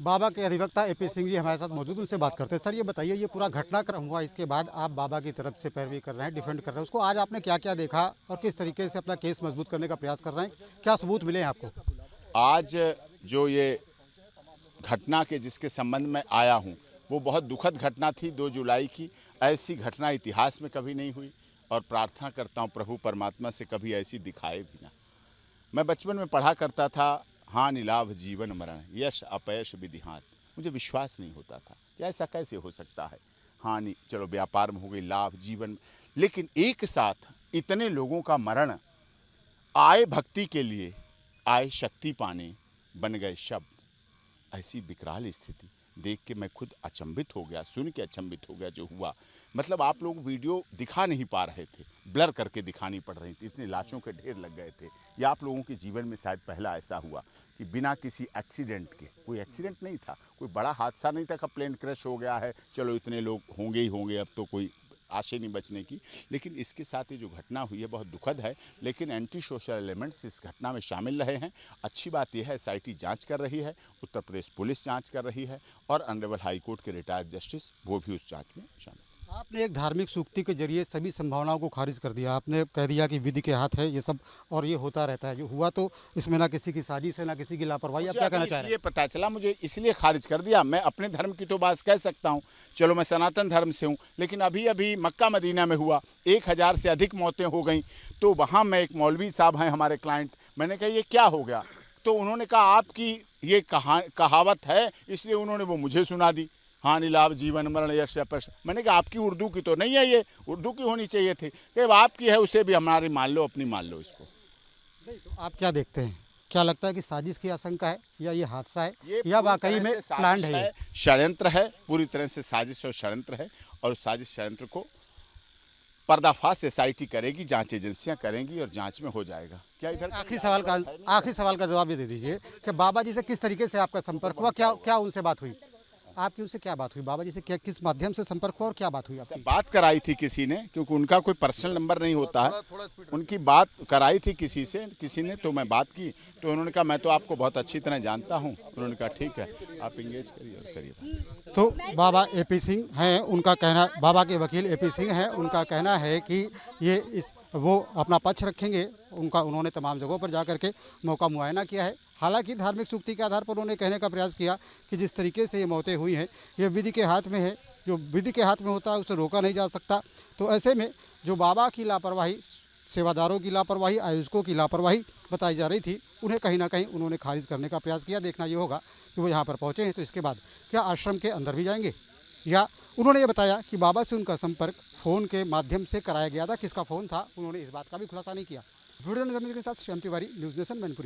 बाबा के अधिवक्ता एपी सिंह जी हमारे साथ मौजूद, उनसे बात करते हैं। सर, ये बताइए, ये पूरा घटनाक्रम हुआ, इसके बाद आप बाबा की तरफ से पैरवी कर रहे हैं, डिफेंड कर रहे हैं उसको। आज आपने क्या क्या देखा और किस तरीके से अपना केस मजबूत करने का प्रयास कर रहे हैं? क्या सबूत मिले हैं आपको? आज जो ये घटना के जिसके संबंध में आया हूँ वो बहुत दुखद घटना थी। 2 जुलाई की ऐसी घटना इतिहास में कभी नहीं हुई और प्रार्थना करता हूँ प्रभु परमात्मा से कभी ऐसी दिखाए भी ना। मैं बचपन में पढ़ा करता था, हानि लाभ जीवन मरण, यश अपयश विधिहात। मुझे विश्वास नहीं होता था कि ऐसा कैसे हो सकता है। हानि चलो व्यापार में हो गई, लाभ जीवन में, लेकिन एक साथ इतने लोगों का मरण, आए भक्ति के लिए, आए शक्ति पाने, बन गए शब्द। ऐसी विकराल स्थिति देख के मैं खुद अचंभित हो गया, सुन के अचंभित हो गया जो हुआ। मतलब आप लोग वीडियो दिखा नहीं पा रहे थे, ब्लर करके दिखानी पड़ रही थी, इतने लाशों के ढेर लग गए थे। या आप लोगों के जीवन में शायद पहला ऐसा हुआ कि बिना किसी एक्सीडेंट के, कोई एक्सीडेंट नहीं था, कोई बड़ा हादसा नहीं था कि प्लेन क्रैश हो गया है, चलो इतने लोग होंगे ही होंगे, अब तो कोई आशा नहीं बचने की। लेकिन इसके साथ ये जो घटना हुई है बहुत दुखद है, लेकिन एंटी सोशल एलिमेंट्स इस घटना में शामिल रहे हैं। अच्छी बात यह है एसआईटी जांच कर रही है, उत्तर प्रदेश पुलिस जांच कर रही है और ऑनरेबल हाई कोर्ट के रिटायर्ड जस्टिस वो भी उस जांच में शामिल। आपने एक धार्मिक सूक्ति के जरिए सभी संभावनाओं को खारिज कर दिया। आपने कह दिया कि विधि के हाथ है ये सब और ये होता रहता है। जो हुआ तो इसमें ना किसी की साजिश है, ना किसी की लापरवाही। आप क्या कहना चाह रहे हैं? ये पता चला मुझे, इसलिए खारिज कर दिया। मैं अपने धर्म की तो बात कह सकता हूँ, चलो मैं सनातन धर्म से हूँ, लेकिन अभी अभी मक्का मदीना में हुआ 1000 से अधिक मौतें हो गई। तो वहाँ मैं, एक मौलवी साहब हैं हमारे क्लाइंट, मैंने कहा ये क्या हो गया? तो उन्होंने कहा आपकी ये कहावत है, इसलिए उन्होंने वो मुझे सुना दी, हानि लाभ जीवन मरण यश अपयश। मैंने कहा आपकी उर्दू की तो नहीं है, ये उर्दू की होनी चाहिए थी। कि आपकी है, उसे भी हमारी मान लो, अपनी मान लो इसको। नहीं, तो आप क्या देखते हैं? क्या लगता है कि साजिश की आशंका है या ये हादसा है या वाकई में प्लान्ड है? षड्यंत्र है, पूरी तरह से साजिश और षड्यंत्र है। और उस साजिश षड्यंत्र को पर्दाफाश एसआईटी करेगी, जांच एजेंसियां करेंगी और जांच में हो जाएगा। क्या इधर आखिरी सवाल का जवाब ये दे दीजिए कि बाबा जी से किस तरीके से आपका संपर्क हुआ? क्या उनसे बात हुई? आपकी उनसे क्या बात हुई? बाबा जी से क्या, किस माध्यम से संपर्क हुआ और क्या बात हुई आपकी? बात कराई थी किसी ने, क्योंकि उनका कोई पर्सनल नंबर नहीं होता है, उनकी बात कराई थी किसी ने, तो मैं बात की तो उन्होंने कहा मैं तो आपको बहुत अच्छी तरह जानता हूं। उन्होंने कहा ठीक है, आप इंगेज करिए और करिए। तो बाबा एपी सिंह हैं, उनका कहना, बाबा के वकील एपी सिंह हैं, उनका कहना है कि वो अपना पक्ष रखेंगे। उन्होंने तमाम जगहों पर जाकर के मौका मुआयना किया है। हालांकि धार्मिक सूक्ति के आधार पर उन्होंने कहने का प्रयास किया कि जिस तरीके से ये मौतें हुई हैं ये विधि के हाथ में है। जो विधि के हाथ में होता है उसे रोका नहीं जा सकता। तो ऐसे में जो बाबा की लापरवाही, सेवादारों की लापरवाही, आयोजकों की लापरवाही बताई जा रही थी, उन्हें कहीं ना कहीं उन्होंने खारिज करने का प्रयास किया। देखना ये होगा कि वो यहाँ पर पहुँचे हैं तो इसके बाद क्या आश्रम के अंदर भी जाएंगे, या उन्होंने ये बताया कि बाबा से उनका संपर्क फ़ोन के माध्यम से कराया गया था। किसका फ़ोन था उन्होंने इस बात का भी खुलासा नहीं किया। वीडियो के साथ श्याम तिवारी, न्यूज़ नेशन मैनपुरी।